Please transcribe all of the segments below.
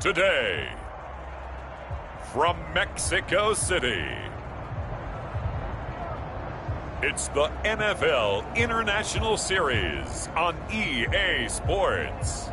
Today, from Mexico City, it's the NFL International Series on EA Sports.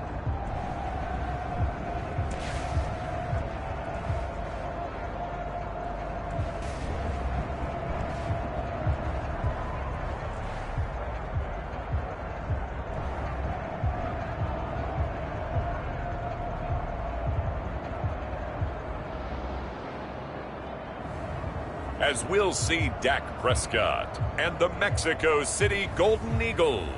As we'll see Dak Prescott and the Mexico City Golden Eagles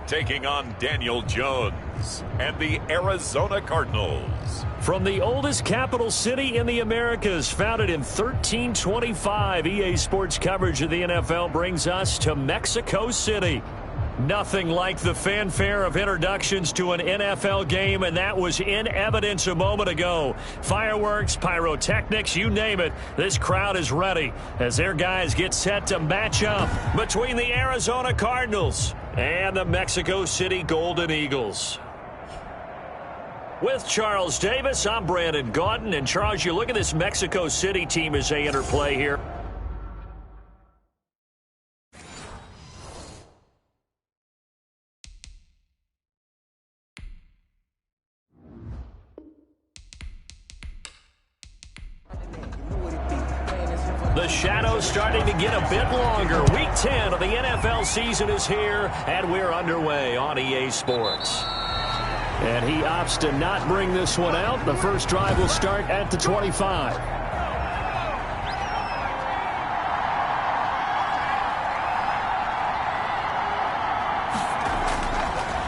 taking on Daniel Jones and the Arizona Cardinals. From the oldest capital city in the Americas, founded in 1325, EA Sports coverage of the NFL brings us to Mexico City. Nothing like the fanfare of introductions to an NFL game, and that was in evidence a moment ago. Fireworks, pyrotechnics, you name it. This crowd is ready as their guys get set to match up between the Arizona Cardinals and the Mexico City Golden Eagles. With Charles Davis, I'm Brandon Gaudin. And Charles, you look at this Mexico City team as they enter play here. The shadow's starting to get a bit longer. Week 10 of the NFL season is here, and we're underway on EA Sports. And he opts to not bring this one out. The first drive will start at the 25.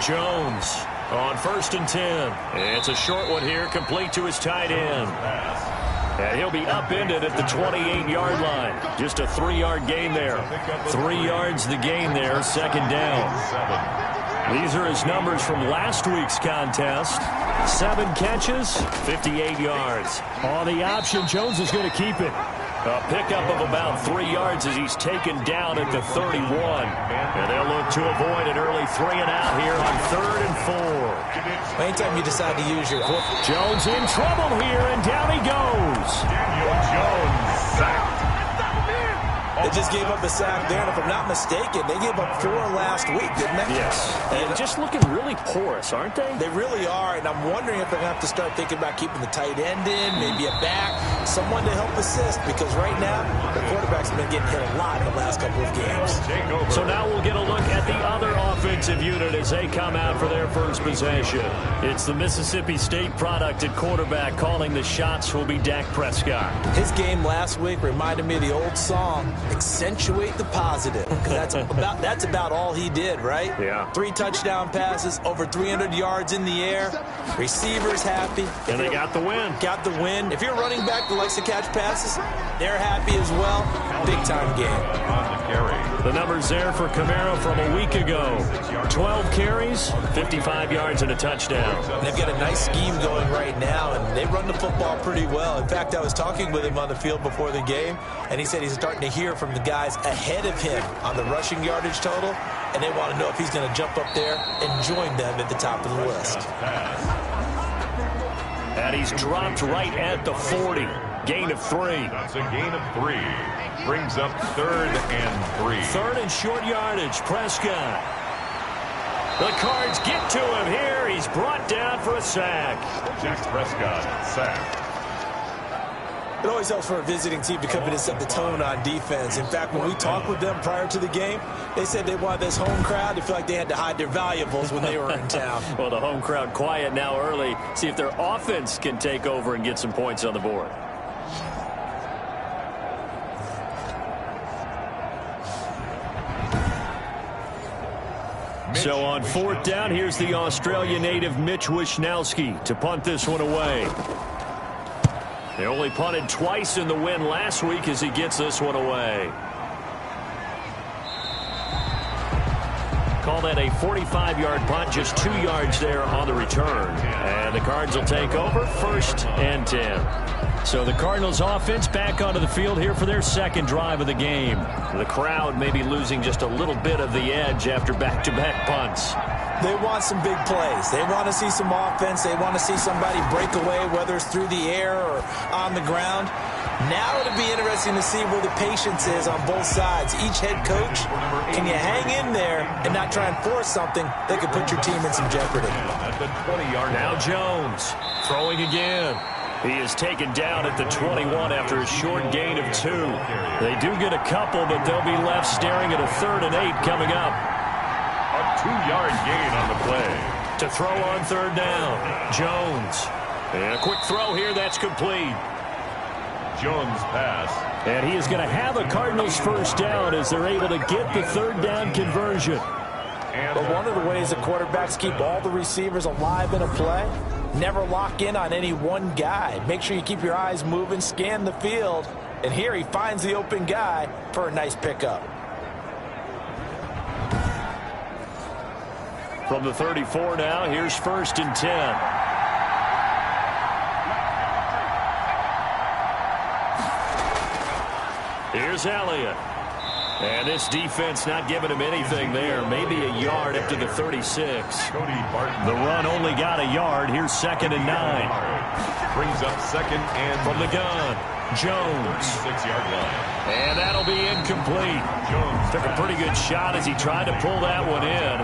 Jones on 1st and 10. It's a short one here, complete to his tight end. And he'll be upended at the 28-yard line. Just a 3-yard gain there. 3 yards the gain there, second down. These are his numbers from last week's contest. 7 catches, 58 yards. On the option, Jones is going to keep it. A pickup of about 3 yards as he's taken down at the 31. And they'll look to avoid an early 3-and-out here on 3rd and 4. Anytime you decide to use your foot. Jones in trouble here, and down he goes. Daniel Jones sacked. They just gave up a sack there, and if I'm not mistaken, they gave up 4 last week, didn't they? Yes. And just looking really porous, aren't they? They really are, and I'm wondering if they're going to have to start thinking about keeping the tight end in, maybe a back, someone to help assist, because right now, the quarterback's been getting hit a lot in the last couple of games. So now we'll get a look at the other offensive unit as they come out for their first possession. It's the Mississippi State product at quarterback. Calling the shots will be Dak Prescott. His game last week reminded me of the old song, accentuate the positive. That's about all he did, right? Yeah. 3 touchdown passes, over 300 yards in the air. Receivers happy. And they got the win. Got the win. If you're a running back that likes to catch passes, they're happy as well. Big time game. The numbers there for Camaro from a week ago. 12 carries, 55 yards and a touchdown. And they've got a nice scheme going right now, and they run the football pretty well. In fact, I was talking with him on the field before the game, and he said he's starting to hear from the guys ahead of him on the rushing yardage total, and they want to know if he's going to jump up there and join them at the top of the list. And he's dropped right at the 40. Gain of 3. That's a gain of 3. Brings up 3rd and 3. 3rd and short yardage. Prescott. The Cards get to him here. He's brought down for a sack. Dak Prescott sacked. It always helps for a visiting team to come in and set the tone on defense. In fact, when we talked with them prior to the game, they said they wanted this home crowd to feel like they had to hide their valuables when they were in town. Well, the home crowd quiet now early. See if their offense can take over and get some points on the board. So on 4th down, here's the Australia native Mitch Wishnowsky to punt this one away. They only punted twice in the win last week as he gets this one away. Call that a 45-yard punt, just 2 yards there on the return. And the Cards will take over 1st and 10. So the Cardinals offense back onto the field here for their second drive of the game. The crowd may be losing just a little bit of the edge after back-to-back punts. They want some big plays. They want to see some offense. They want to see somebody break away, whether it's through the air or on the ground. Now it'll be interesting to see where the patience is on both sides. Each head coach, can you hang in there and not try and force something that could put your team in some jeopardy? Now Jones throwing again. He is taken down at the 21 after a short gain of 2. They do get a couple, but they'll be left staring at a 3rd and 8 coming up. A 2-yard gain on the play. To throw on 3rd down, Jones. And a quick throw here, that's complete. Jones pass. And he is going to have a Cardinals 1st down as they're able to get the 3rd down conversion. But one of the ways the quarterbacks keep all the receivers alive in a play, never lock in on any one guy. Make sure you keep your eyes moving, scan the field. And here he finds the open guy for a nice pickup. From the 34 now, here's 1st and 10. Here's Elliott. And this defense not giving him anything there. Maybe a yard up to the 36. The run only got a yard. Here's 2nd and 9. Brings up 2nd and from the gun. Jones. 6-yard line. And that'll be incomplete. Jones took a pretty good shot as he tried to pull that one in.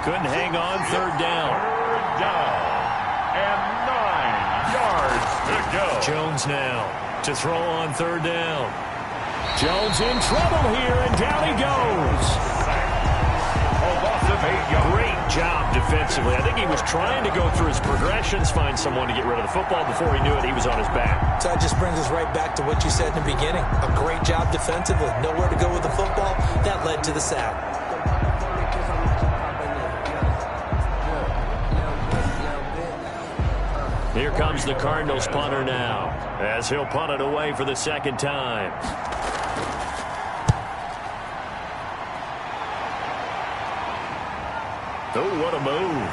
Couldn't hang on. 3rd down. 3rd down. And 9 yards to go. Jones now to throw on 3rd down. Jones in trouble here, and down he goes. A loss of 8 yards. Great job defensively. I think he was trying to go through his progressions, find someone to get rid of the football. Before he knew it, he was on his back. So that just brings us right back to what you said in the beginning. A great job defensively. Nowhere to go with the football. That led to the sack. Here comes the Cardinals punter now, as he'll punt it away for the 2nd time. Oh, what a move.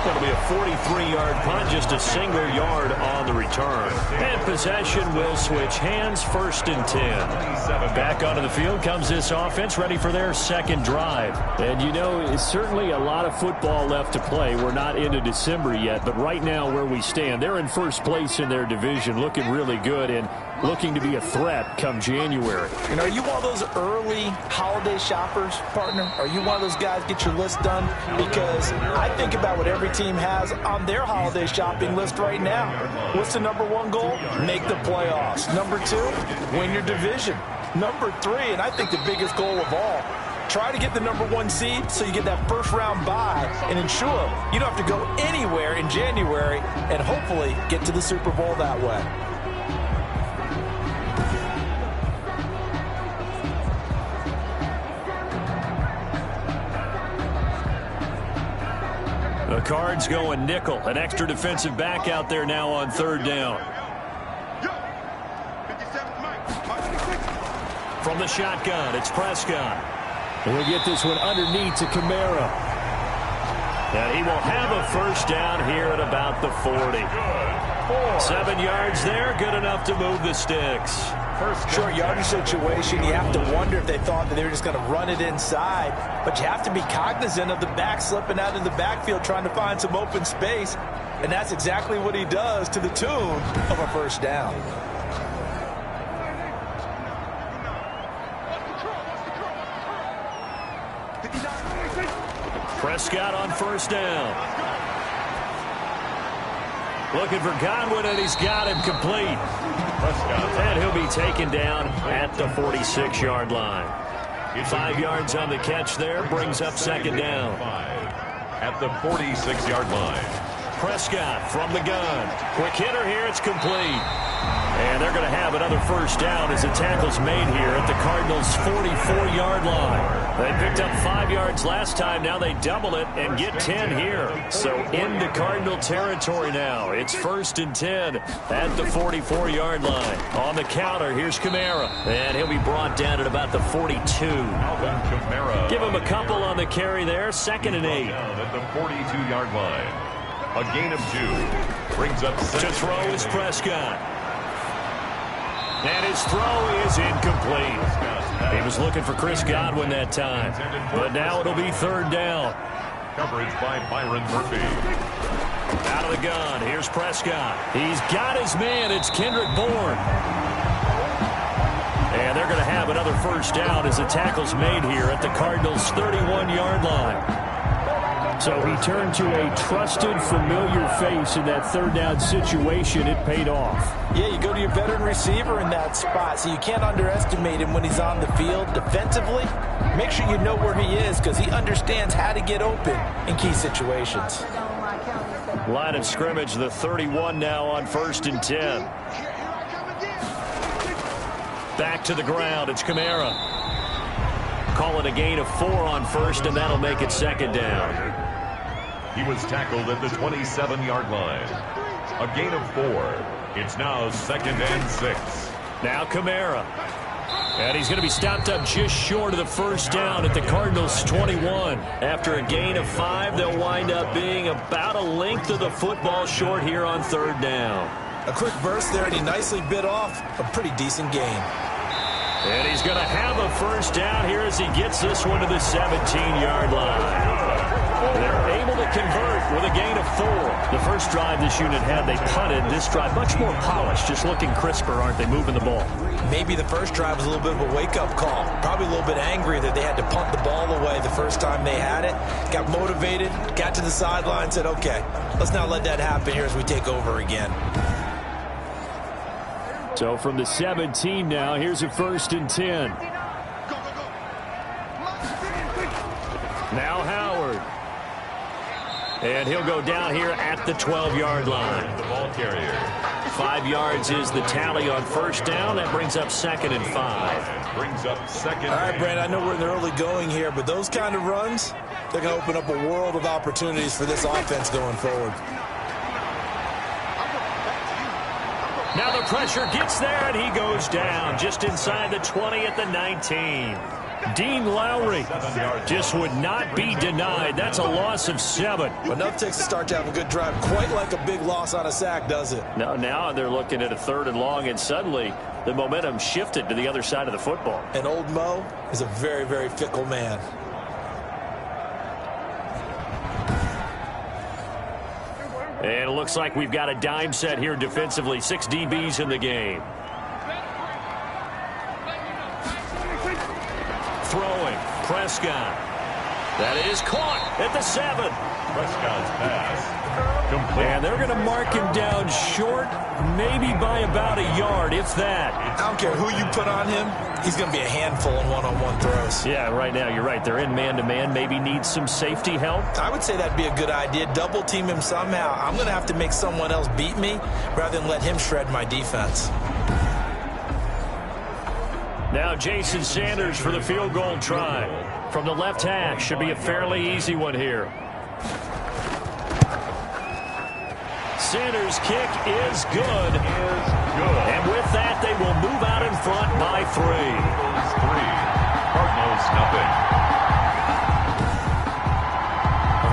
That'll be a 43-yard punt, just a single yard on the return. And possession will switch hands, 1st and 10. Back onto the field comes this offense, ready for their 2nd drive. And, you know, it's certainly a lot of football left to play. We're not into December yet, but right now where we stand, they're in 1st place in their division, looking really good and looking to be a threat come January. You know, are you one of those early holiday shoppers, partner? Are you one of those guys get your list done? Because I think about what every team has on their holiday shopping list right now. What's the #1 goal? Make the playoffs. #2, win your division. #3, and I think the biggest goal of all, try to get the #1 seed so you get that 1st-round bye and ensure you don't have to go anywhere in January and hopefully get to the Super Bowl that way. The Cards going nickel. An extra defensive back out there now on 3rd down. From the shotgun, it's Prescott. And we'll get this one underneath to Kamara. And he will have a 1st down here at about the 40. 7 yards there, good enough to move the sticks. Short yardage situation, you have to wonder if they thought that they were just going to run it inside. But you have to be cognizant of the back slipping out in the backfield trying to find some open space. And that's exactly what he does to the tune of a 1st down. Prescott on 1st down. Looking for Godwin, and he's got him complete. And he'll be taken down at the 46-yard line. 5 yards on the catch there, brings up 2nd down. At the 46-yard line. Prescott from the gun. Quick hitter here, it's complete. And they're going to have another 1st down as the tackle's made here at the Cardinals' 44-yard line. They picked up 5 yards last time. Now they double it and get 10 here. So into Cardinal territory now. It's 1st and 10 at the 44-yard line. On the counter, here's Kamara. And he'll be brought down at about the 42. Give him a couple on the carry there. 2nd and 8. At the 42-yard line. A gain of 2. Brings up 6. To throw is Prescott. And his throw is incomplete. He was looking for Chris Godwin that time. But now it'll be 3rd down. Coverage by Byron Murphy. Out of the gun, here's Prescott. He's got his man. It's Kendrick Bourne. And they're going to have another first down as the tackle's made here at the Cardinals' 31-yard line. So he turned to a trusted, familiar face in that third down situation. It paid off. Yeah, you go to your veteran receiver in that spot, so you can't underestimate him when he's on the field defensively. Make sure you know where he is because he understands how to get open in key situations. Line of scrimmage, the 31 now on 1st and 10. Back to the ground, it's Kamara. Call it a gain of 4 on 1st, and that'll make it 2nd down. He was tackled at the 27-yard line. A gain of 4. It's now 2nd and 6. Now Kamara. And he's going to be stopped up just short of the first down at the Cardinals' 21. After a gain of 5, they'll wind up being about a length of the football short here on 3rd down. A quick burst there, and he nicely bit off a pretty decent gain. And he's going to have a first down here as he gets this one to the 17-yard line. They're able to convert with a gain of 4. The first drive this unit had, they punted. This drive, much more polished, just looking crisper, aren't they, moving the ball? Maybe the first drive was a little bit of a wake-up call. Probably a little bit angry that they had to punt the ball away the first time they had it. Got motivated, got to the sideline, said, okay, let's not let that happen here as we take over again. So from the 17 now, here's a 1st and 10. Now Howard. And he'll go down here at the 12-yard line. The ball carrier. 5 yards is the tally on first down. That brings up 2nd and 5. Brings up 2nd. All right, Brand, I know we're in the early going here, but those kind of runs, they're going to open up a world of opportunities for this offense going forward. Now the pressure gets there, and he goes down just inside the 20 at the 19. Dean Lowry just would not be denied. That's a loss of 7. Enough takes to start to have a good drive. Quite like a big loss on a sack, does it? No, now they're looking at a 3rd and long, and suddenly the momentum shifted to the other side of the football. And old Mo is a very, very fickle man. And it looks like we've got a dime set here defensively. 6 DBs in the game. Throwing, Prescott. That is caught at the 7. Prescott's pass. Complete. And they're going to mark him down short, maybe by about a yard, if that. I don't care who you put on him. He's going to be a handful in one-on-one throws. Yeah, right now, you're right. They're in man-to-man. Maybe needs some safety help. I would say that'd be a good idea. Double team him somehow. I'm going to have to make someone else beat me rather than let him shred my defense. Now Jason Sanders for the field goal try. From the left hash, should be a fairly easy one here. Sanders' kick is good. And with that, they will move out in front by 3. Cardinals nothing.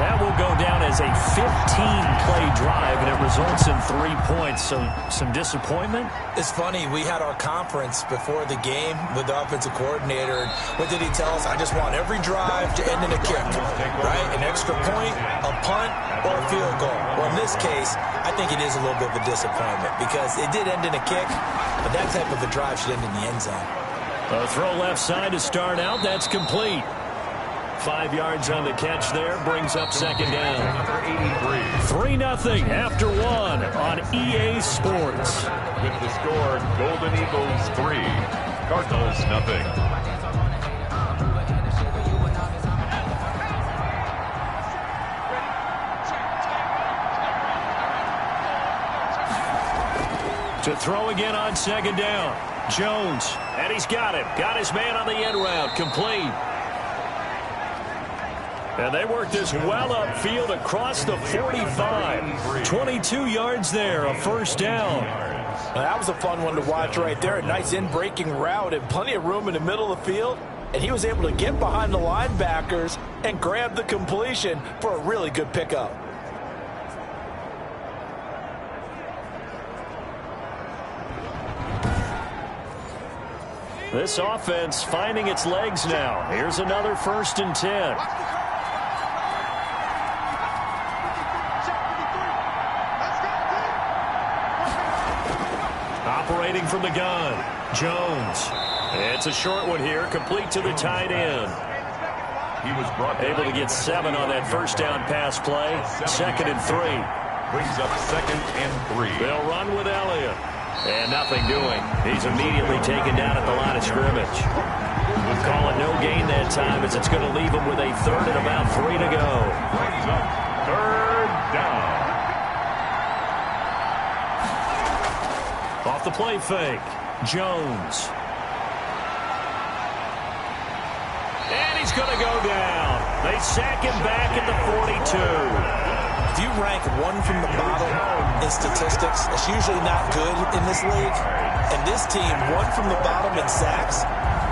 That will go down as a 15-play drive, and it results in 3 points. So some disappointment? It's funny. We had our conference before the game with the offensive coordinator. And what did he tell us? I just want every drive to end in a kick, right? An extra point, a punt, or a field goal. Well, in this case, I think it is a little bit of a disappointment because it did end in a kick, but that type of a drive should end in the end zone. A throw left side to start out. That's complete. 5 yards on the catch there, brings up 2nd down. 3-0 after 1 on EA Sports. With the score, Golden Eagles 3, Cardinals nothing. To throw again on 2nd down. Jones, and he's got him. Got his man on the end route, complete. And they work this well upfield across the 45. 22 yards there, a first down. Well, that was a fun one to watch right there. A nice in-breaking route and plenty of room in the middle of the field. And he was able to get behind the linebackers and grab the completion for a really good pickup. This offense finding its legs now. Here's another 1st and 10. Rotating from the gun. Jones. It's a short one here, complete to the tight end. He was able to get 7 on that first down pass play. 2nd and 3. Brings up 2nd and 3. They'll run with Elliott. And nothing doing. He's immediately taken down at the line of scrimmage. We'll call it no gain that time as it's going to leave him with a 3rd and about 3 to go. Brings up 3rd down. Off the play fake. Jones. And he's going to go down. They sack him back at the 42. If you rank one from the bottom in statistics, it's usually not good in this league. And this team, one from the bottom in sacks,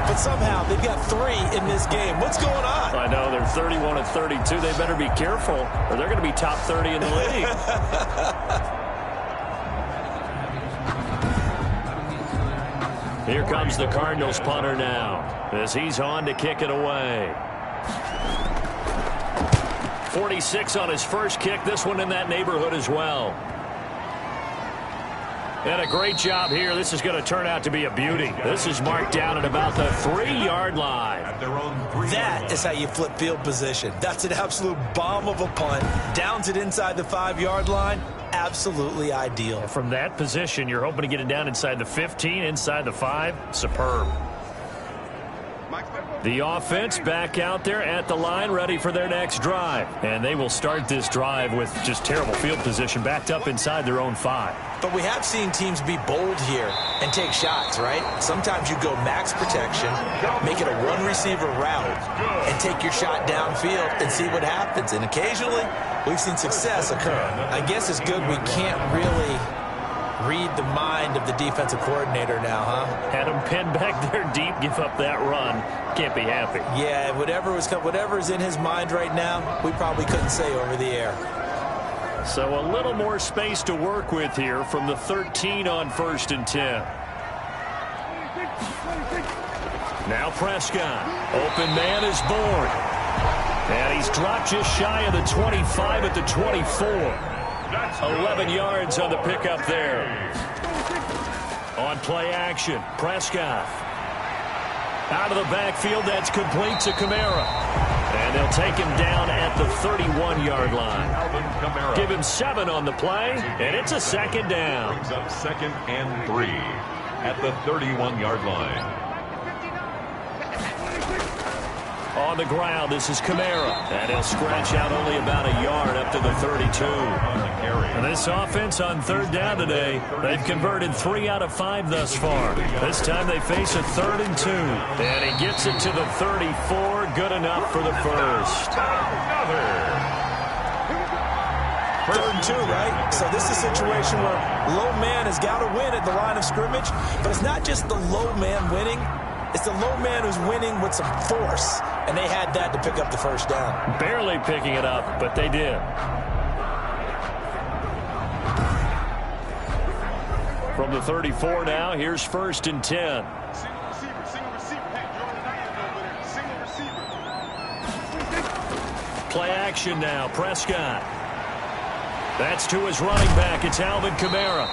but somehow they've got 3 in this game. What's going on? I know, they're 31 and 32. They better be careful, or they're going to be top 30 in the league. Here comes the Cardinals punter now, as he's on to kick it away. 46 on his first kick, this one in that neighborhood as well. And a great job here. This is going to turn out to be a beauty. This is marked down at about the 3-yard line. That is how you flip field position. That's an absolute bomb of a punt. Downs it inside the 5-yard line. Absolutely ideal. From that position, you're hoping to get it down inside the 15, inside the 5. Superb. The offense back out there at the line, ready for their next drive. And they will start this drive with just terrible field position, backed up inside their own 5. But we have seen teams be bold here and take shots, right? Sometimes you go max protection, make it a 1-receiver route, and take your shot downfield and see what happens. And occasionally, we've seen success occur. I guess it's good we can't really read the mind of the defensive coordinator now, huh? Had him pinned back there deep, give up that run. Can't be happy. Yeah, whatever is in his mind right now, we probably couldn't say over the air. So a little more space to work with here from the 13 on 1st and 10. Now Prescott. Open man is born. And he's dropped just shy of the 25 at the 24. 11 yards on the pickup there. On play action, Prescott. Out of the backfield, that's complete to Kamara. And they'll take him down at the 31-yard line. Give him 7 on the play, and it's a 2nd down. Brings up 2nd and 3 at the 31-yard line. On the ground, this is Kamara. And he'll scratch out only about a yard up to the 32. And this offense on 3rd down today, they've converted 3 out of 5 thus far. This time they face a 3rd and 2. And he gets it to the 34. Good enough for the first. 3rd and 2, right? So this is a situation where low man has got to win at the line of scrimmage. But it's not just the low man winning. It's the low man who's winning with some force. And they had that to pick up the first down. Barely picking it up, but they did. From the 34 now, here's 1st and 10. Play action now, Prescott. That's to his running back. It's Alvin Kamara.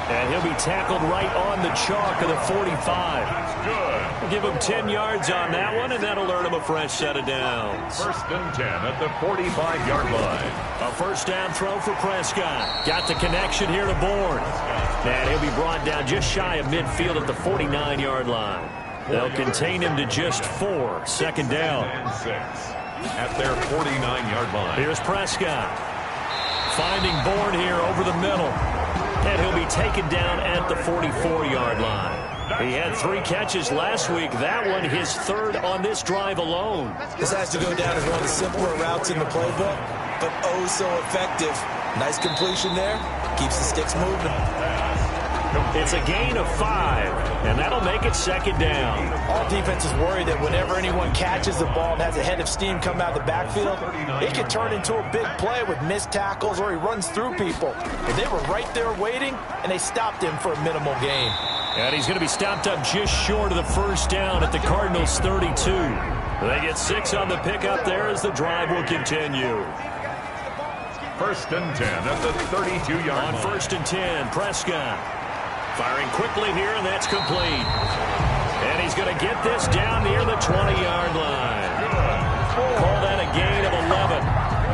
And he'll be tackled right on the chalk of the 45. That's good. We'll give him 10 yards on that one, and that'll earn him a fresh set of downs. 1st and 10 at the 45-yard line. A first down throw for Prescott. Got the connection here to Bourne. And he'll be brought down just shy of midfield at the 49-yard line. They'll contain him to just 4. 2nd down. And 6 at their 49-yard line. Here's Prescott. Finding Bourne here over the middle. And he'll be taken down at the 44-yard line. He had 3 catches last week. That one, his 3rd on this drive alone. This has to go down as one of the simpler routes in the playbook, but oh so effective. Nice completion there. Keeps the sticks moving. It's a gain of 5, and that'll make it 2nd down. All defense is worried that whenever anyone catches the ball and has a head of steam come out of the backfield, it could turn into a big play with missed tackles or he runs through people. But they were right there waiting, and they stopped him for a minimal gain. And he's going to be stopped up just short of the first down at the Cardinals' 32. They get 6 on the pickup there as the drive will continue. 1st and 10 at the 32-yard line. On 1st and 10, Prescott. Firing quickly here, and that's complete. And he's going to get this down near the 20-yard line. Call that a gain of 11.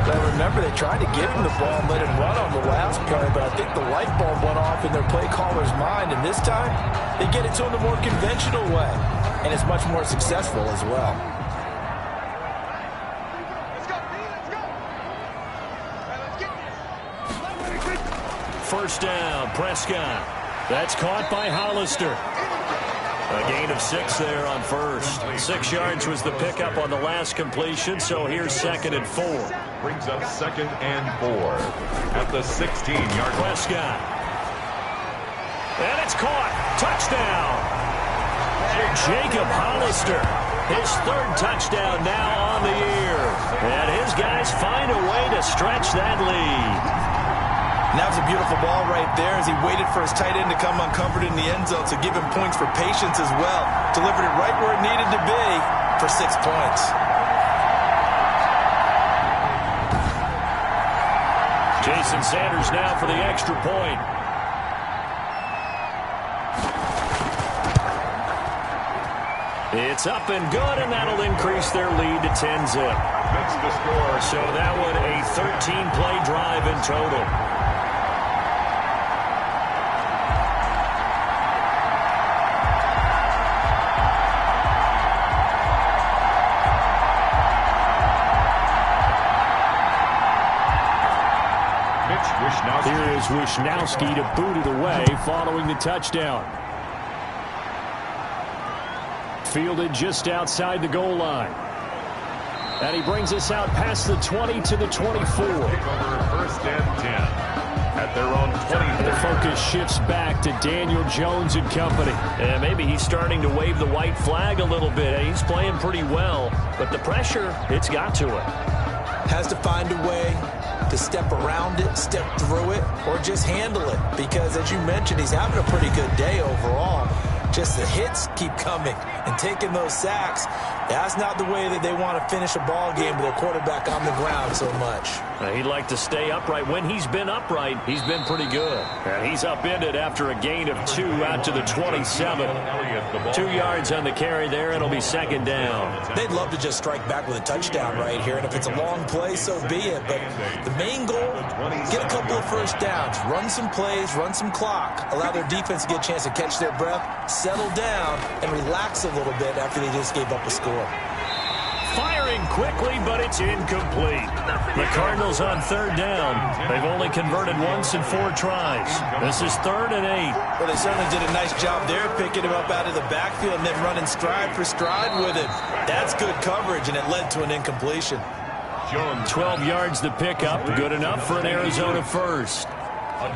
But remember, they tried to give him the ball and let him run on the last play, but I think the light bulb went off in their play caller's mind, and this time they get it to him the more conventional way, and it's much more successful as well. First down, Prescott. That's caught by Hollister. A gain of 6 there on first. 6 yards was the pickup on the last completion, so here's 2nd and 4. Brings up 2nd and 4 at the 16-yard line. Prescott. And it's caught. Touchdown. Jacob Hollister. His 3rd touchdown now on the year. And his guys find a way to stretch that lead. And that was a beautiful ball right there as he waited for his tight end to come uncovered in the end zone to give him points for patience as well. Delivered it right where it needed to be for 6 points. Jason Sanders now for the extra point. It's up and good, and that'll increase their lead to 10-zip. That's the score. So that one a 13-play drive in total. Here is Wishnowski to boot it away following the touchdown. Fielded just outside the goal line. And he brings us out past the 20 to the 24. First and 10 at their own 20. The focus shifts back to Daniel Jones and company. And maybe he's starting to wave the white flag a little bit. He's playing pretty well, but the pressure, it's got to it. Has to find a way to step around it, step through it, or just handle it. Because, as you mentioned, he's having a pretty good day overall. Just the hits keep coming and taking those sacks. That's not the way that they want to finish a ball game with their quarterback on the ground so much. He'd like to stay upright. When he's been upright, he's been pretty good. And he's upended after a gain of 2 out to the 27. 2 yards on the carry there. It'll be 2nd down. They'd love to just strike back with a touchdown right here. And if it's a long play, so be it. But the main goal, get a couple of first downs. Run some plays, run some clock. Allow their defense to get a chance to catch their breath, settle down, and relax a little bit after they just gave up a score. Firing quickly, but it's incomplete. The Cardinals on 3rd down. They've only converted once in 4 tries. This is 3rd and 8. Well, they certainly did a nice job there, picking him up out of the backfield and then running stride for stride with him. That's good coverage, and it led to an incompletion. 12 yards to pick up. Good enough for an Arizona first.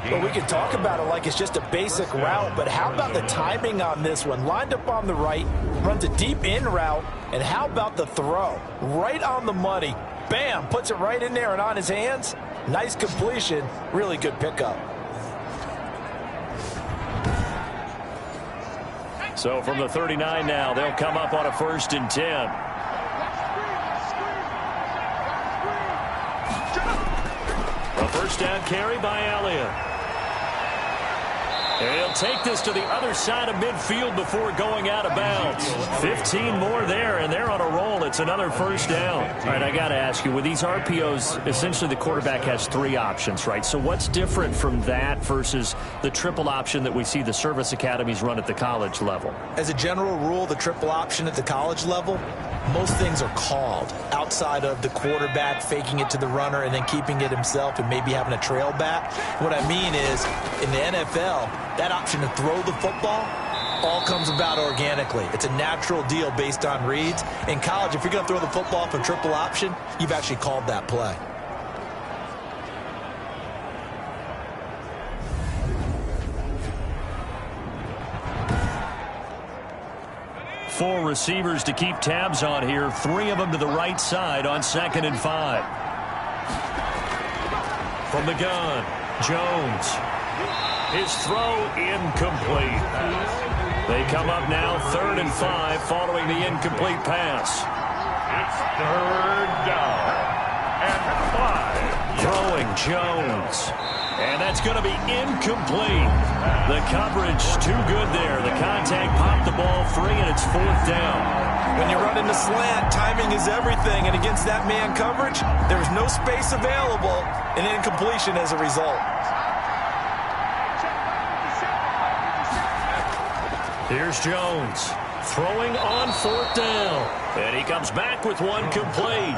Well, we can talk about it like it's just a basic route, but how about the timing on this one? Lined up on the right, runs a deep in route, and how about the throw? Right on the money. Bam! Puts it right in there and on his hands. Nice completion. Really good pickup. So from the 39 now, they'll come up on a 1st and 10. A first down carry by Elliott. And he'll take this to the other side of midfield before going out of bounds. 15 more there, and they're on a roll. It's another first down. All right, I got to ask you, with these RPOs, essentially the quarterback has 3 options, right? So what's different from that versus the triple option that we see the service academies run at the college level? As a general rule, the triple option at the college level, most things are called outside of the quarterback faking it to the runner and then keeping it himself and maybe having a trail back. What I mean is, in the NFL, that option to throw the football all comes about organically. It's a natural deal based on reads. In college, if you're going to throw the football for triple option, you've actually called that play. Four receivers to keep tabs on here. 3 of them to the right side on 2nd and 5. From the gun, Jones. His throw incomplete. They come up now 3rd and 5 following the incomplete pass. It's 3rd down and 5. Throwing Jones. And that's going to be incomplete. The coverage too good there. The contact popped the ball free, and it's 4th down. When you run into slant, timing is everything. And against that man coverage, there was no space available, and incompletion as a result. Here's Jones throwing on 4th down. And he comes back with one complete.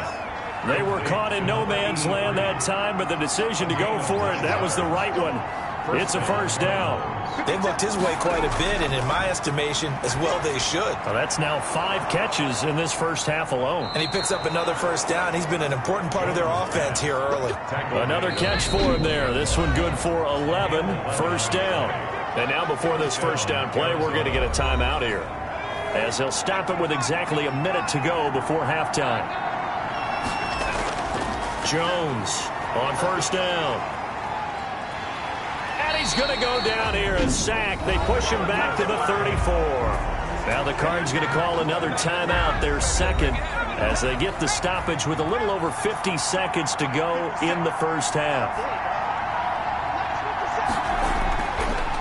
They were caught in no man's land that time, but the decision to go for it, that was the right one. It's a 1st down. They've looked his way quite a bit, and in my estimation, as well they should. Well, that's now 5 catches in this first half alone. And he picks up another 1st down. He's been an important part of their offense here early. Another catch for him there. This one good for 11, 1st down. And now before this 1st down play, we're going to get a timeout here, as they'll stop it with exactly a minute to go before halftime. Jones on 1st down. And he's going to go down here, a sack. They push him back to the 34. Now the Cards going to call another timeout, their second, as they get the stoppage with a little over 50 seconds to go in the first half.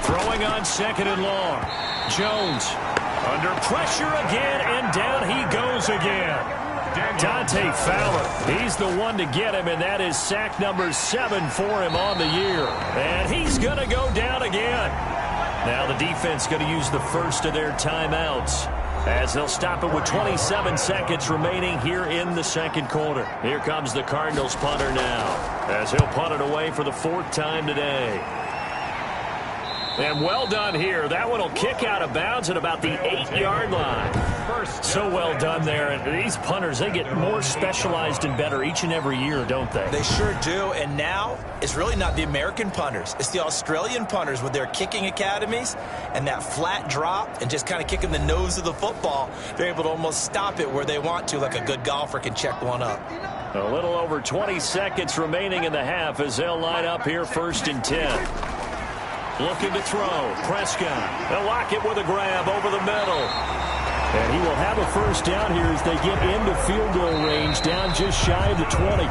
Throwing on 2nd and long. Jones under pressure again, and down he goes again. Dante Fowler, he's the one to get him, and that is sack number 7 for him on the year. And he's going to go down again. Now the defense going to use the first of their timeouts, as they'll stop it with 27 seconds remaining here in the 2nd quarter. Here comes the Cardinals punter now, as he'll punt it away for the 4th time today. And well done here. That one will kick out of bounds at about the 8-yard line. So well done there. And these punters, they get more specialized and better each and every year, don't they? They sure do. And now it's really not the American punters. It's the Australian punters with their kicking academies and that flat drop and just kind of kicking the nose of the football. They're able to almost stop it where they want to, like a good golfer can check one up. A little over 20 seconds remaining in the half as they'll line up here 1st and 10. Looking to throw. Prescott. They'll lock it with a grab over the middle. And he will have a 1st down here as they get into field goal range, down just shy of the 20.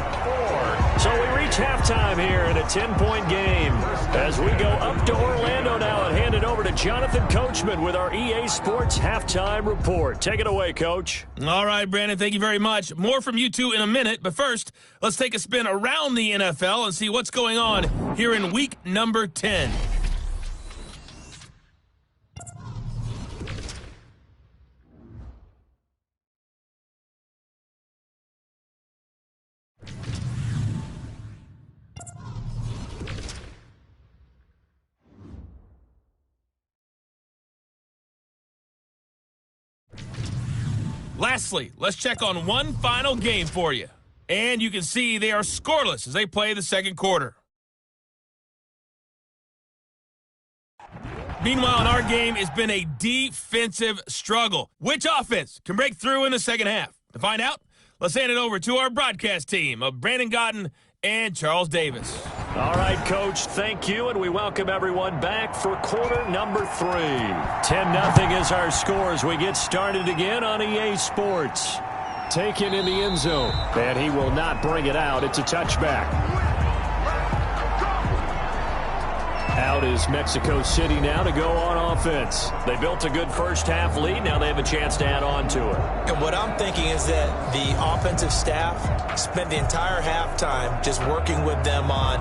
So we reach halftime here in a 10-point game as we go up to Orlando now and hand it over to Jonathan Coachman with our EA Sports Halftime Report. Take it away, Coach. All right, Brandon, thank you very much. More from you two in a minute, but first, let's take a spin around the NFL and see what's going on here in week number 10. Lastly, let's check on one final game for you. And you can see they are scoreless as they play the 2nd quarter. Meanwhile, in our game, it's been a defensive struggle. Which offense can break through in the 2nd half? To find out, let's hand it over to our broadcast team of Brandon Gotten and Charles Davis. All right, Coach, thank you, and we welcome everyone back for quarter number 3. 10-0 is our score as we get started again on EA Sports. Taken in the end zone, and he will not bring it out. It's a touchback. Out is Mexico City now to go on offense. They built a good first half lead. Now they have a chance to add on to it. And what I'm thinking is that the offensive staff spent the entire halftime just working with them on,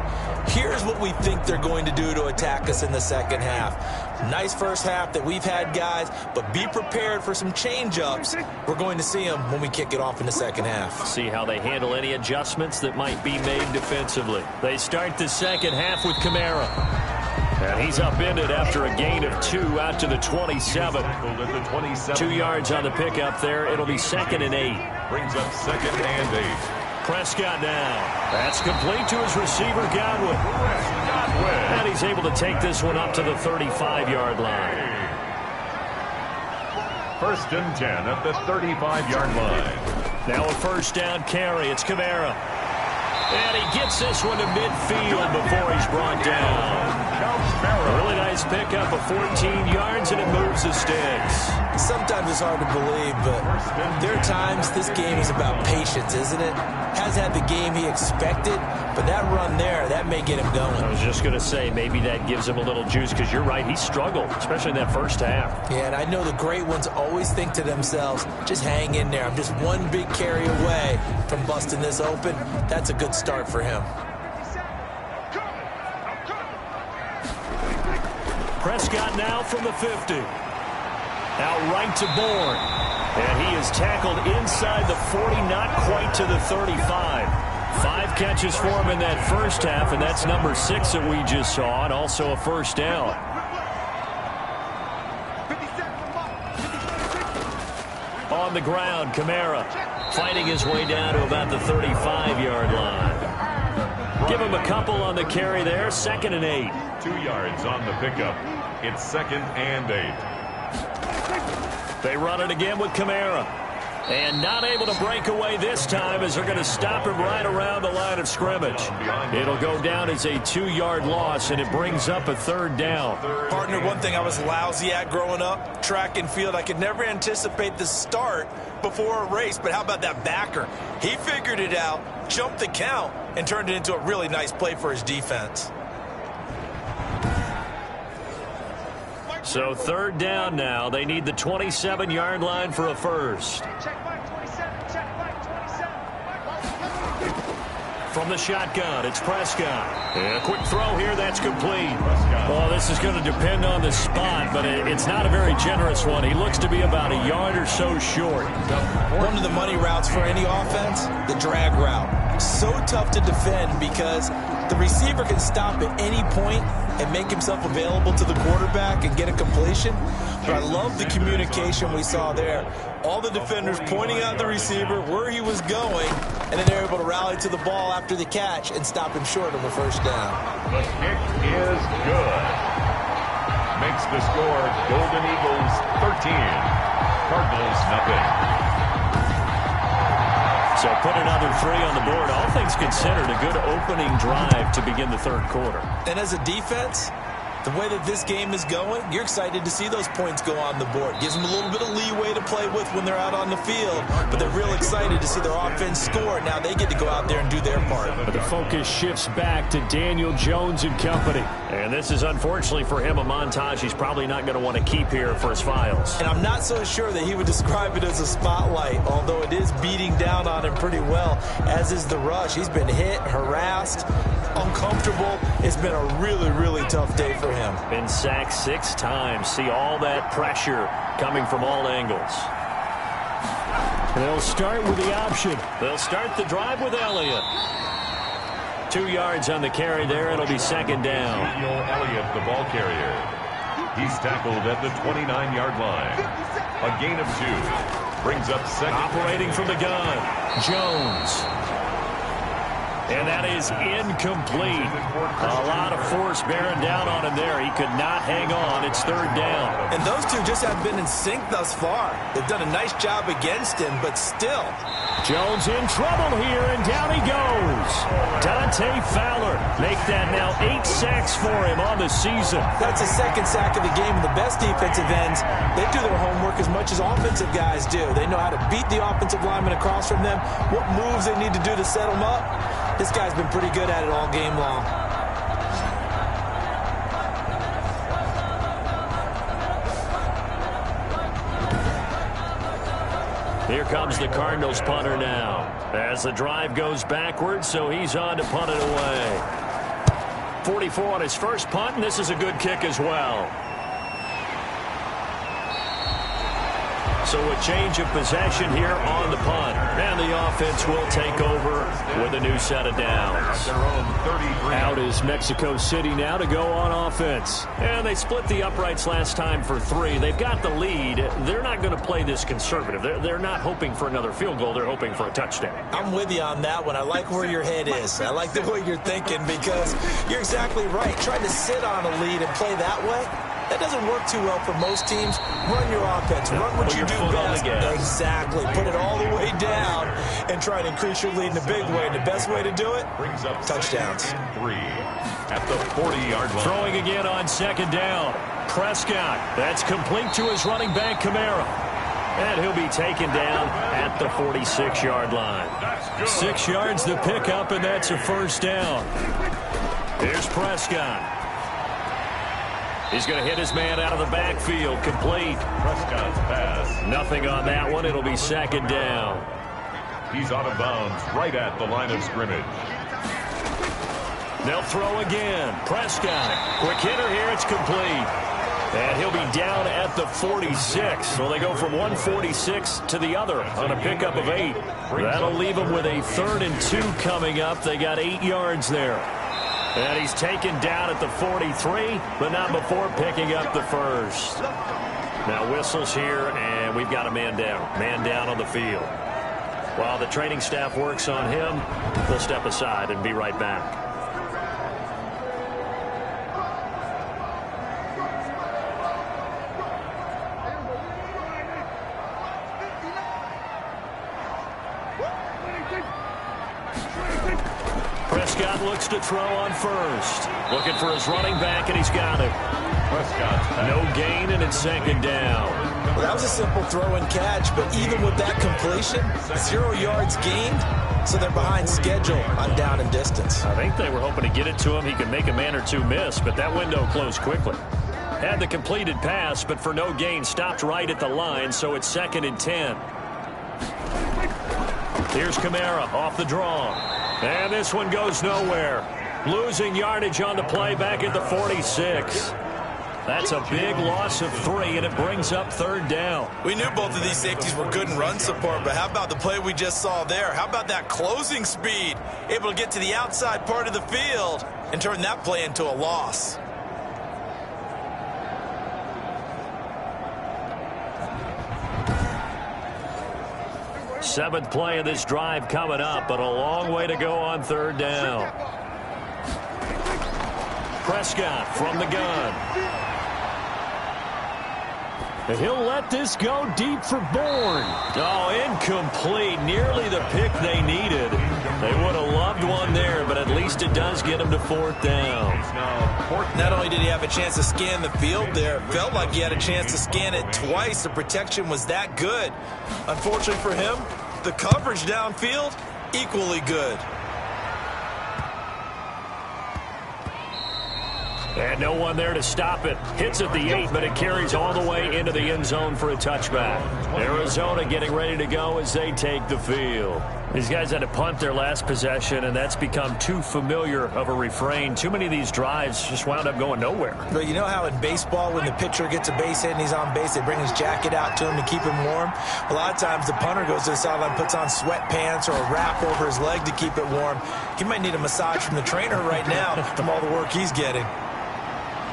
here's what we think they're going to do to attack us in the 2nd half. Nice first half that we've had, guys, but be prepared for some change-ups. We're going to see them when we kick it off in the 2nd half. See how they handle any adjustments that might be made defensively. They start the 2nd half with Kamara. And he's upended after a gain of 2 out to the 27. 2 yards on the pickup there. It'll be 2nd and 8. Brings up 2nd and 8. Prescott now. That's complete to his receiver, Godwin. And he's able to take this one up to the 35-yard line. 1st and 10 at the 35-yard line. Now a 1st down carry. It's Kamara. And he gets this one to midfield before he's brought down. Really nice pickup of 14 yards, and it moves the sticks. Sometimes it's hard to believe, but there are times this game is about patience, isn't it? Has had the game he expected, but that run there, that may get him going. I was just going to say, maybe that gives him a little juice, because you're right, he struggled, especially in that first half. Yeah, and I know the great ones always think to themselves, just hang in there. I'm just one big carry away from busting this open. That's a good start for him. Prescott now from the 50. Out right to Bourne. And he is tackled inside the 40, not quite to the 35. 5 catches for him in that first half, and that's number 6 that we just saw, and also a first down. On the ground, Kamara fighting his way down to about the 35-yard line. Give him a couple on the carry there, 2nd and 8. 2 yards on the pickup. It's 2nd and 8. They run it again with Kamara. And not able to break away this time as they're going to stop him right around the line of scrimmage. It'll go down as a 2-yard loss, and it brings up a 3rd down. Partner, one thing I was lousy at growing up, track and field, I could never anticipate the start before a race, but how about that backer? He figured it out, jumped the count, and turned it into a really nice play for his defense. So 3rd down now. They need the 27-yard line for a first. From the shotgun, it's Prescott. And a quick throw here, that's complete. Well, this is going to depend on the spot, but it's not a very generous one. He looks to be about a yard or so short. One of the money routes for any offense, the drag route. So tough to defend because the receiver can stop at any point and make himself available to the quarterback and get a completion. But I love the communication we saw there. All the defenders pointing out the receiver, where he was going, and then they're able to rally to the ball after the catch and stop him short of the first down. The kick is good. Makes the score Golden Eagles 13, Cardinals nothing. So put another 3 on the board. All things considered, a good opening drive to begin the 3rd quarter. And as a defense, the way that this game is going, you're excited to see those points go on the board. Gives them a little bit of leeway to play with when they're out on the field, but they're real excited to see their offense score. Now they get to go out there and do their part. But the focus shifts back to Daniel Jones and company. And this is, unfortunately for him, a montage he's probably not going to want to keep here for his files. And I'm not so sure that he would describe it as a spotlight, although it is beating down on him pretty well, as is the rush. He's been hit, harassed, uncomfortable. It's been a really, really tough day for him. Been sacked 6 times. See all that pressure coming from all angles. They'll start with the option. They'll start the drive with Elliott. 2 yards on the carry there. It'll be 2nd down. Daniel Elliott, the ball carrier. He's tackled at the 29-yard line. A gain of 2. Brings up 2nd. Operating from the gun. Jones. And that is incomplete. A lot of force bearing down on him there. He could not hang on. It's 3rd down. And those two just have been in sync thus far. They've done a nice job against him, but still. Jones in trouble here, and down he goes. Dante Fowler make that now 8 sacks for him on the season. That's a 2nd sack of the game. And the best defensive ends, they do their homework as much as offensive guys do. They know how to beat the offensive lineman across from them, what moves they need to do to set them up. This guy's been pretty good at it all game long. Here comes the Cardinals punter now. As the drive goes backwards, so he's on to punt it away. 44 on his first punt, and this is a good kick as well. So a change of possession here on the punt. And the offense will take over with a new set of downs. Out is Mexico City now to go on offense. And they split the uprights last time for 3. They've got the lead. They're not going to play this conservative. They're not hoping for another field goal. They're hoping for a touchdown. I'm with you on that one. I like where your head is. I like the way you're thinking because you're exactly right. Trying to sit on a lead and play that way, that doesn't work too well for most teams. Run your offense. Run what you do best. Exactly. Put it all the way down and try and increase your lead in a big way. And the best way to do it, Brings up touchdowns. 2nd and 3 at the 40-yard line. Throwing again on 2nd down. Prescott. That's complete to his running back, Kamara. And he'll be taken down at the 46-yard line. 6 yards the pickup, and that's a 1st down. Here's Prescott. He's going to hit his man out of the backfield. Complete. Prescott's pass. Nothing on that one. It'll be 2nd down. He's out of bounds right at the line of scrimmage. They'll throw again. Prescott. Quick hitter here. It's complete. And he'll be down at the 46. So they go from 146 to the other on a pickup of 8. That'll leave them with a 3rd and 2 coming up. They got 8 yards there. And he's taken down at the 43, but not before picking up the 1st. Now whistles here, and we've got a man down. Man down on the field. While the training staff works on him, we'll step aside and be right back. Prescott looks to throw on 1st. Looking for his running back, and he's got it. No gain, and it's 2nd down. Well, that was a simple throw and catch, but even with that completion, 0 yards gained, so they're behind schedule on down and distance. I think they were hoping to get it to him. He could make a man or two miss, but that window closed quickly. Had the completed pass, but for no gain, stopped right at the line, so it's 2nd and 10. Here's Kamara off the draw. And this one goes nowhere. Losing yardage on the play back at the 46. That's a big loss of 3, and it brings up 3rd down. We knew both of these safeties were good in run support, but how about the play we just saw there? How about that closing speed? Able to get to the outside part of the field and turn that play into a loss. Seventh play of this drive coming up, but a long way to go on 3rd down. Prescott from the gun. And he'll let this go deep for Bourne. Oh, incomplete. Nearly the pick they needed. They would have loved one there, but at least it does get them to 4th down. Not only did he have a chance to scan the field there, it felt like he had a chance to scan it twice. The protection was that good. Unfortunately for him, the coverage downfield, equally good. And no one there to stop it. Hits at the 8, but it carries all the way into the end zone for a touchback. Arizona getting ready to go as they take the field. These guys had to punt their last possession, and that's become too familiar of a refrain. Too many of these drives just wound up going nowhere. But you know how in baseball, when the pitcher gets a base hit and he's on base, they bring his jacket out to him to keep him warm? A lot of times the punter goes to the sideline, puts on sweatpants or a wrap over his leg to keep it warm. He might need a massage from the trainer right now from all the work he's getting.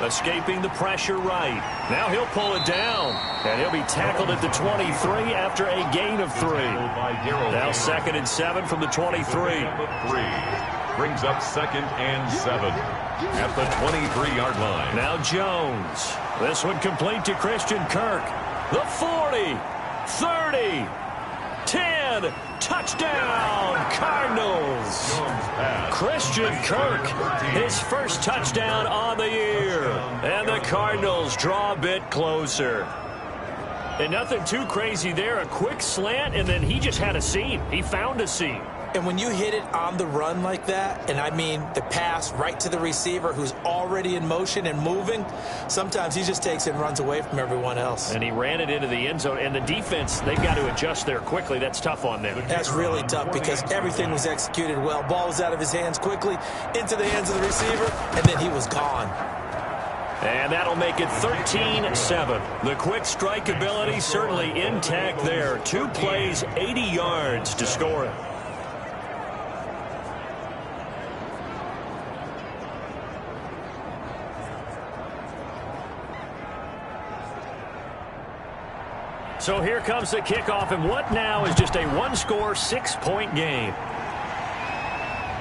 Escaping the pressure right. Now he'll pull it down. And he'll be tackled at the 23 after a gain of 3. Now 2nd and 7 from the 23. Brings up 2nd and 7 at the 23-yard line. Now Jones. This one complete to Christian Kirk. The 40. 30. 10. Touchdown, Cardinals. Christian Kirk, his first touchdown on the year. And the Cardinals draw a bit closer. And nothing too crazy there. A quick slant, and then he just had a seam. He found a seam. And when you hit it on the run like that, and I mean the pass right to the receiver who's already in motion and moving, sometimes he just takes it and runs away from everyone else. And he ran it into the end zone. And the defense, they've got to adjust there quickly. That's tough on them. That's really tough because everything was executed well. Ball was out of his hands quickly, into the hands of the receiver, and then he was gone. And that'll make it 13-7. The quick strike ability certainly intact there. 2 plays, 80 yards to score it. So here comes the kickoff, and what now is just a 1-score, 6-point game.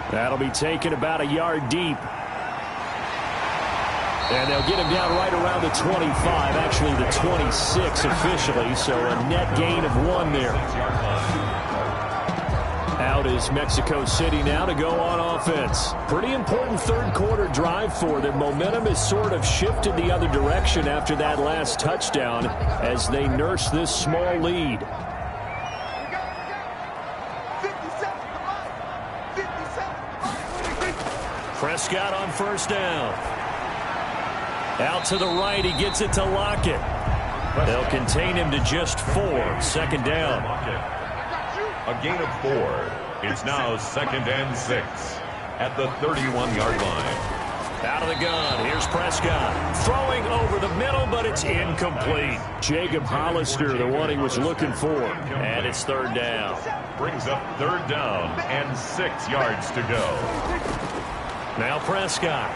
That'll be taken about a yard deep. And they'll get him down right around the 25, actually the 26 officially, so a net gain of 1 there. Out is Mexico City now to go on offense. Pretty important third quarter drive for them. Momentum has sort of shifted the other direction after that last touchdown as they nurse this small lead. Prescott on first down. Out to the right, he gets it to Lockett. They'll contain him to just 4. Second down. A gain of 4. It's now 2nd and 6 at the 31-yard line. Out of the gun, here's Prescott. Throwing over the middle, but it's incomplete. Jacob Hollister, the one he was looking for. And it's 3rd down. Brings up 3rd down and 6 yards to go. Now Prescott.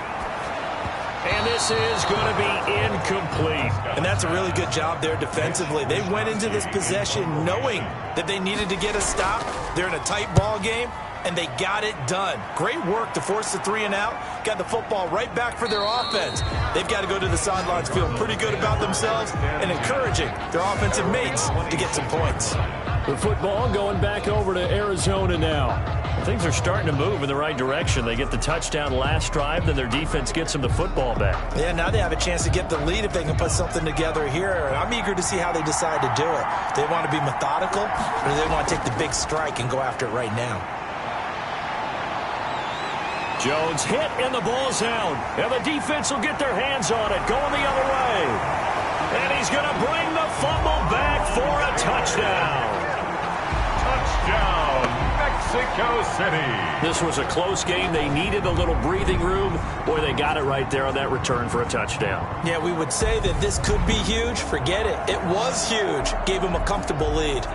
And this is going to be incomplete. And that's a really good job there defensively. They went into this possession knowing that they needed to get a stop. They're in a tight ball game, and they got it done. Great work to force the 3 and out. Got the football right back for their offense. They've got to go to the sidelines feeling pretty good about themselves and encouraging their offensive mates to get some points. The football going back over to Arizona now. Things are starting to move in the right direction. They get the touchdown last drive, then their defense gets them the football back. Yeah, now they have a chance to get the lead if they can put something together here. I'm eager to see how they decide to do it. Do they want to be methodical, or do they want to take the big strike and go after it right now? Jones hit, and the ball's out. And the defense will get their hands on it, going the other way. And he's going to bring the fumble back for a touchdown. Touchdown, Mexico City. This was a close game. They needed a little breathing room. Boy, they got it right there on that return for a touchdown. Yeah, we would say that this could be huge. Forget it. It was huge. Gave them a comfortable lead.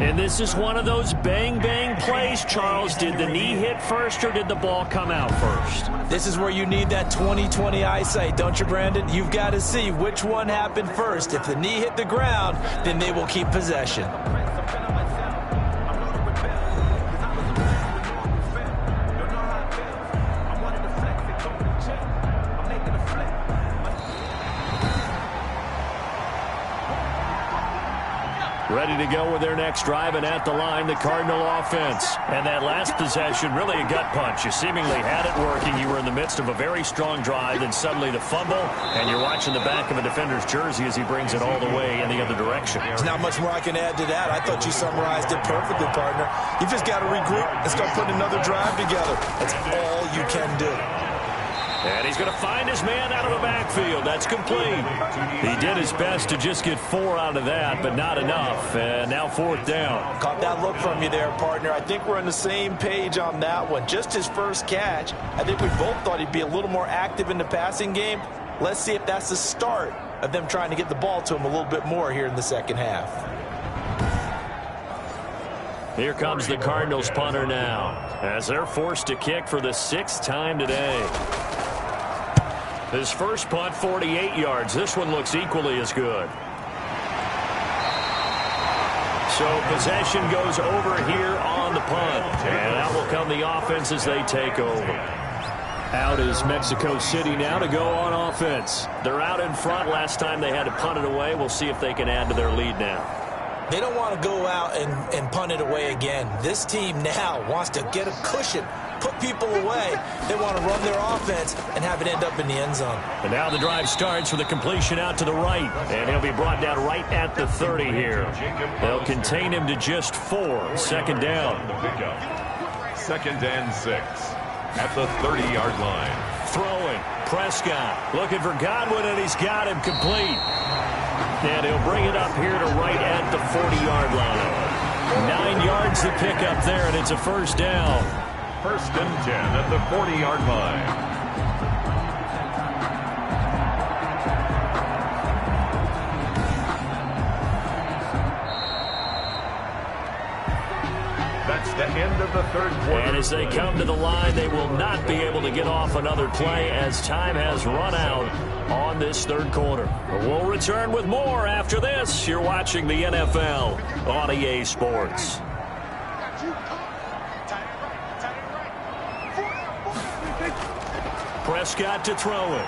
And this is one of those bang-bang plays, Charles. Did the knee hit first or did the ball come out first? This is where you need that 20/20 eyesight, don't you, Brandon? You've got to see which one happened first. If the knee hit the ground, then they will keep possession. Ready to go with their next drive, and at the line, the Cardinal offense. And that last possession, really a gut punch. You seemingly had it working. You were in the midst of a very strong drive, and suddenly the fumble, and you're watching the back of a defender's jersey as he brings it all the way in the other direction. There's not much more I can add to that. I thought you summarized it perfectly, partner. You just got to regroup and start putting another drive together. That's all you can do. And he's going to find his man out of the backfield. That's complete. He did his best to just get 4 out of that, but not enough. And now 4th down. Caught that look from you there, partner. I think we're on the same page on that one. Just his first catch. I think we both thought he'd be a little more active in the passing game. Let's see if that's the start of them trying to get the ball to him a little bit more here in the second half. Here comes the Cardinals punter now, as they're forced to kick for the 6th time today. His first punt, 48 yards. This one looks equally as good. So possession goes over here on the punt. And out will come the offense as they take over. Out is Mexico City now to go on offense. They're out in front. Last time they had to punt it away. We'll see if they can add to their lead now. They don't want to go out and punt it away again. This team now wants to get a cushion, put people away. They want to run their offense and have it end up in the end zone. And now the drive starts with a completion out to the right. And he'll be brought down right at the 30 here. They'll contain him to just 4. 2nd down. 2nd and 6 at the 30-yard line. Throwing. Prescott looking for Godwin, and he's got him complete. And he'll bring it up here to right at the 40-yard line. 9 yards to pick up there, and it's a 1st down. 1st and 10 at the 40-yard line. That's the end of the 3rd quarter. And as they come to the line, they will not be able to get off another play as time has run out on this 3rd quarter. We'll return with more after this. You're watching the NFL on EA Sports. Prescott to throw it.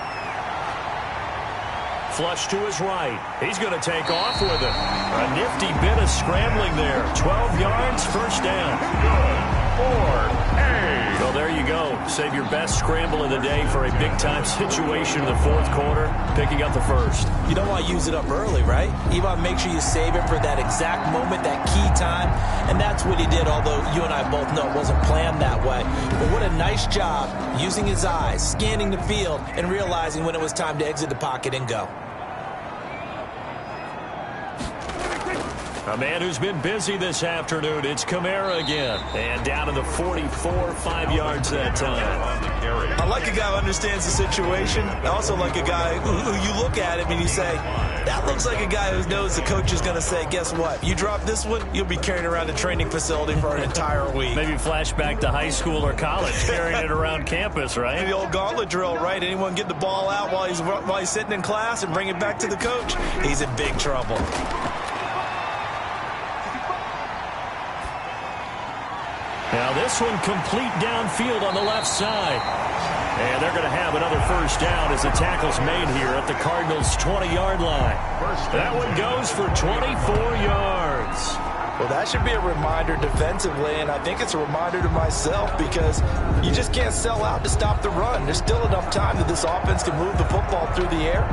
Flush to his right. He's going to take off with it. A nifty bit of scrambling there. 12 yards, first down. Well, there you go. Save your best scramble of the day for a big-time situation in the fourth quarter, picking up the first. You don't want to use it up early, right? You want to make sure you save it for that exact moment, that key time, and that's what he did, although you and I both know it wasn't planned that way. But what a nice job using his eyes, scanning the field, and realizing when it was time to exit the pocket and go. A man who's been busy this afternoon. It's Kamara again. And down to the 44, 5 yards that time. I like a guy who understands the situation. I also like a guy who you look at him and you say, that looks like a guy who knows the coach is going to say, guess what? You drop this one, you'll be carrying around a training facility for an entire week. Maybe flashback to high school or college, carrying it around campus, right? The old gauntlet drill, right? Anyone get the ball out while he's sitting in class and bring it back to the coach? He's in big trouble. Now this one complete downfield on the left side. And they're going to have another first down as the tackle's made here at the Cardinals' 20-yard line. That one goes for 24 yards. Well, that should be a reminder defensively, and I think it's a reminder to myself because you just can't sell out to stop the run. There's still enough time that this offense can move the football through the air,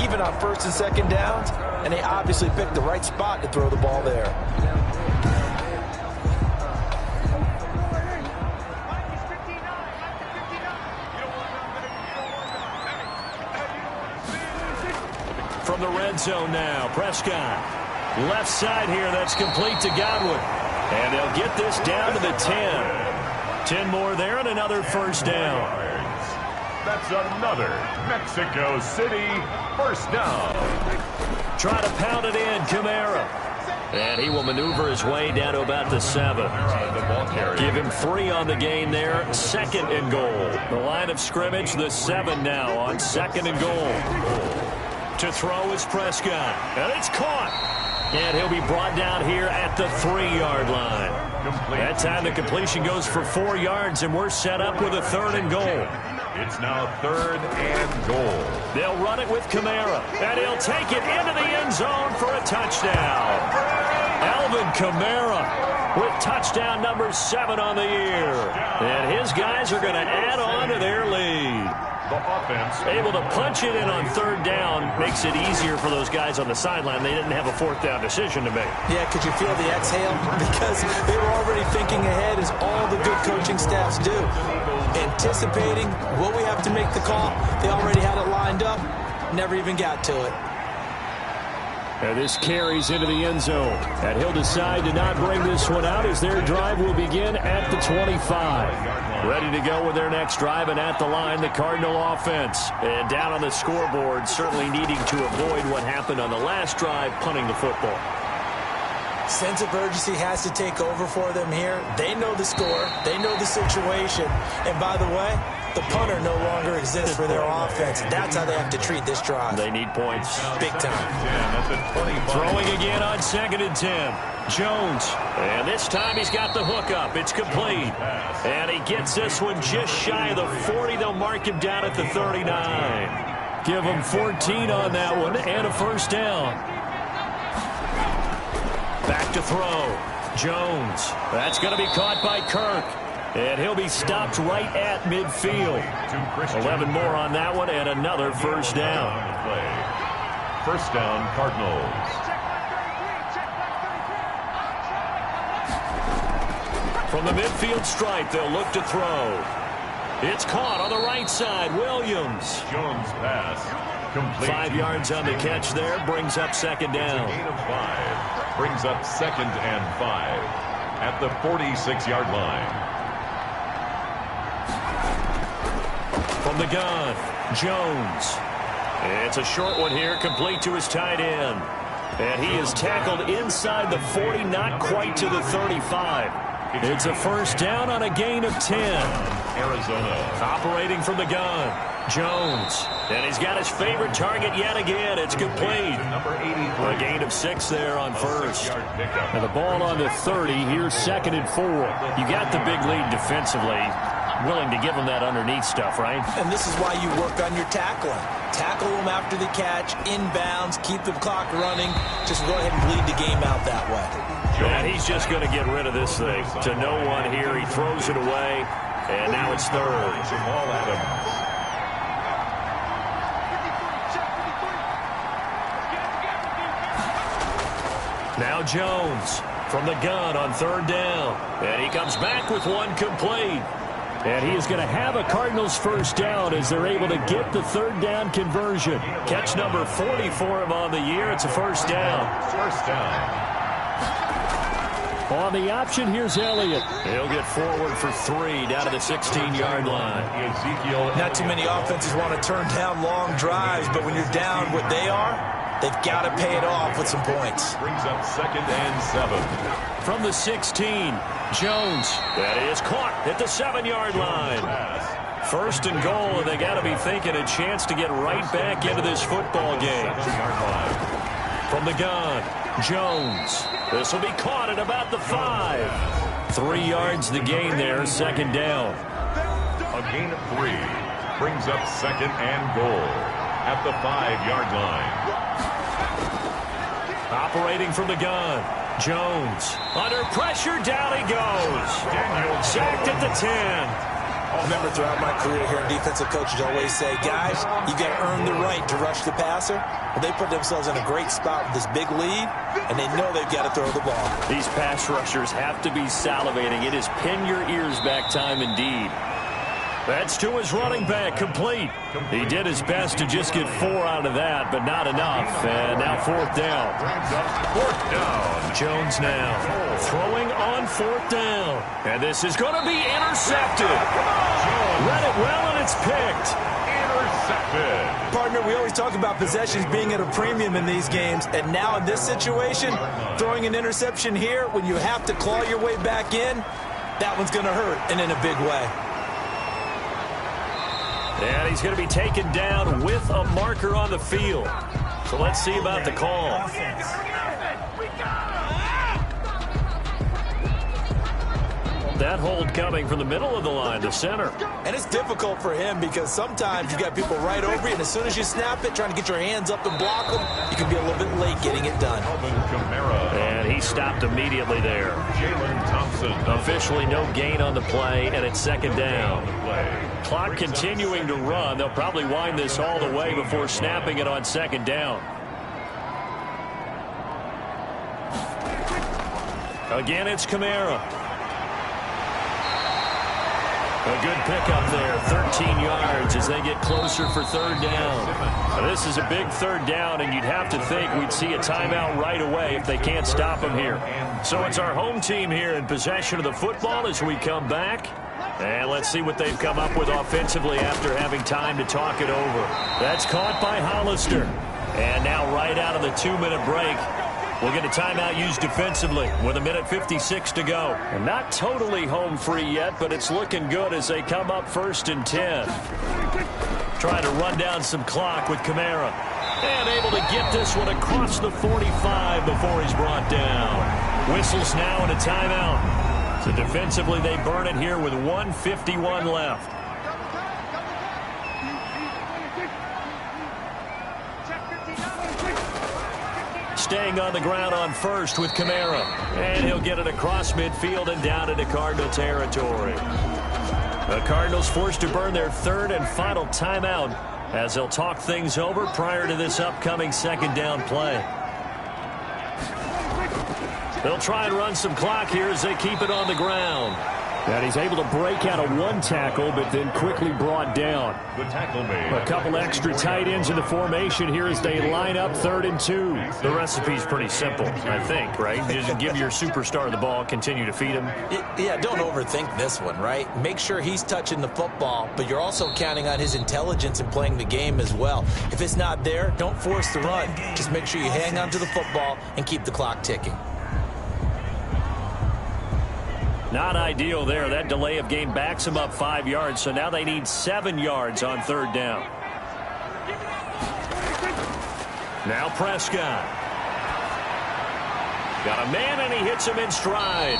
even on first and second downs, and they obviously picked the right spot to throw the ball there. From the red zone now, Prescott. Left side here, that's complete to Godwin. And they'll get this down to the 10. 10 more there and another first down. That's another Mexico City first down. Try to pound it in, Kamara. And he will maneuver his way down to about the 7. Give him 3 on the gain there. 2nd and goal. The line of scrimmage, the 7 now on 2nd and goal. To throw is Prescott. And it's caught. And he'll be brought down here at the 3-yard line. That time the completion goes for 4 yards, and we're set up with a 3rd and goal. It's now 3rd and goal. They'll run it with Kamara, and he'll take it into the end zone for a touchdown. Alvin Kamara with touchdown number 7 on the year. And his guys are going to add on to their lead. The offense able to punch it in on 3rd down makes it easier for those guys on the sideline. They didn't have a 4th down decision to make. Yeah, could you feel the exhale? Because they were already thinking ahead, as all the good coaching staffs do. Anticipating what we have to make the call. They already had it lined up. Never even got to it. And this carries into the end zone. And he'll decide to not bring this one out as their drive will begin at the 25. Ready to go with their next drive, and at the line, the Cardinal offense. And down on the scoreboard, certainly needing to avoid what happened on the last drive, punting the football. Sense of urgency has to take over for them here. They know the score. They know the situation. And by the way, the punter no longer exists for their offense. That's how they have to treat this drive. They need points. Big time. Throwing again on 2nd and 10. Jones. And this time he's got the hook up. It's complete. And he gets this one just shy of the 40. They'll mark him down at the 39. Give him 14 on that one and a first down. Back to throw. Jones. That's going to be caught by Kirk. And he'll be stopped right at midfield. 11 more on that one and another first down. First down, Cardinals. From the midfield stripe, they'll look to throw. It's caught on the right side. Williams. Jones pass. Complete. 5 yards on the catch there. Brings up 2nd down. Gain of 5. Brings up 2nd and 5 at the 46-yard line. From the gun, Jones. It's a short one here, complete to his tight end. And he is tackled inside the 40, not quite to the 35. It's a first down on a gain of 10. Arizona. Operating from the gun, Jones. And he's got his favorite target yet again. It's complete. Number 83. A gain of 6 there on first. And the ball on the 30. Here's 2nd and 4. You got the big lead defensively. willing to give them that underneath stuff, right? And this is why you work on your tackling. Tackle them after the catch, inbounds, keep the clock running. Just go ahead and bleed the game out that way. And he's just going to get rid of this thing. To no one here. He throws it away, and now it's third. Now Jones from the gun on third down. And he comes back with one complete. And he is going to have a Cardinals first down as they're able to get the third down conversion. Catch number 40 for him on the year. It's a first down. First down. On the option, here's Elliott. He'll get forward for 3 down to the 16-yard line. Not too many offenses want to turn down long drives, but when you're down what they are, they've got to pay it off with some points. Brings up 2nd and 7. From the 16, Jones. That is caught at the 7-yard line. First and goal, and they got to be thinking a chance to get right back into this football game. From the gun, Jones. This will be caught at about the 5. 3 yards the gain there, second down. A gain of 3 brings up 2nd and goal at the 5-yard line. Operating from the gun, Jones. Under pressure, down he goes. Sacked at the 10. I remember throughout my career here, defensive coaches always say, guys, you got to earn the right to rush the passer. Well, they put themselves in a great spot with this big lead, and they know they've got to throw the ball. These pass rushers have to be salivating. It is pin your ears back time indeed. That's to his running back, complete. He did his best to just get 4 out of that, but not enough. And now 4th down. 4th down. Jones now throwing on 4th down. And this is going to be intercepted. Read it well, and it's picked. Intercepted. Partner, we always talk about possessions being at a premium in these games, and now in this situation, throwing an interception here when you have to claw your way back in, that one's going to hurt, and in a big way. And he's going to be taken down with a marker on the field. So let's see about the call. That hold coming from the middle of the line to center. And it's difficult for him because sometimes you've got people right over you, and as soon as you snap it, trying to get your hands up and block them, you can be a little bit late getting it done. And he stopped immediately there. Jalen Thompson. Officially no gain on the play, and it's second down. Clock continuing to run. They'll probably wind this all the way before snapping it on second down. Again, it's Kamara. A good pickup there, 13 yards as they get closer for third down. This is a big third down, and you'd have to think we'd see a timeout right away if they can't stop them here. So it's our home team here in possession of the football as we come back. And let's see what they've come up with offensively after having time to talk it over. That's caught by Hollister. And now right out of the 2-minute break, we'll get a timeout used defensively with 1:56 to go. And not totally home free yet, but it's looking good as they come up 1st and 10. Trying to run down some clock with Kamara. And able to get this one across the 45 before he's brought down. Whistles now and a timeout. So defensively they burn it here with 1:51 left. Staying on the ground on first with Kamara. And he'll get it across midfield and down into Cardinal territory. The Cardinals forced to burn their 3rd and final timeout as they'll talk things over prior to this upcoming second down play. They'll try and run some clock here as they keep it on the ground. And he's able to break out of 1 tackle, but then quickly brought down. Good tackle made. A couple extra tight ends in the formation here as they line up 3rd and 2. The recipe's pretty simple, I think, right? Just give your superstar the ball, continue to feed him. Yeah, don't overthink this one, right? Make sure he's touching the football, but you're also counting on his intelligence in playing the game as well. If it's not there, don't force the run. Just make sure you hang on to the football and keep the clock ticking. Not ideal there. That delay of game backs them up 5 yards, so now they need 7 yards on 3rd down. Now Prescott. Got a man, and he hits him in stride.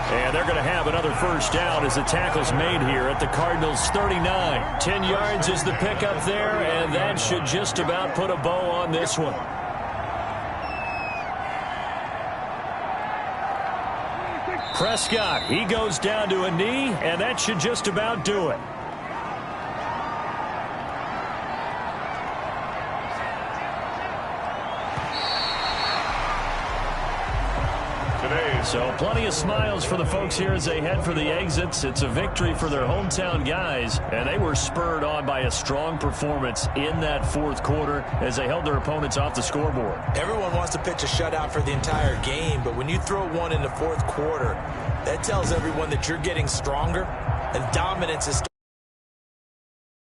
And they're going to have another first down as the tackle's made here at the Cardinals' 39. 10 yards is the pickup there, and that should just about put a bow on this one. Prescott, he goes down to a knee, and that should just about do it. So plenty of smiles for the folks here as they head for the exits. It's a victory for their hometown guys, and they were spurred on by a strong performance in that fourth quarter as they held their opponents off the scoreboard. Everyone wants to pitch a shutout for the entire game, but when you throw one in the fourth quarter, that tells everyone that you're getting stronger, and dominance is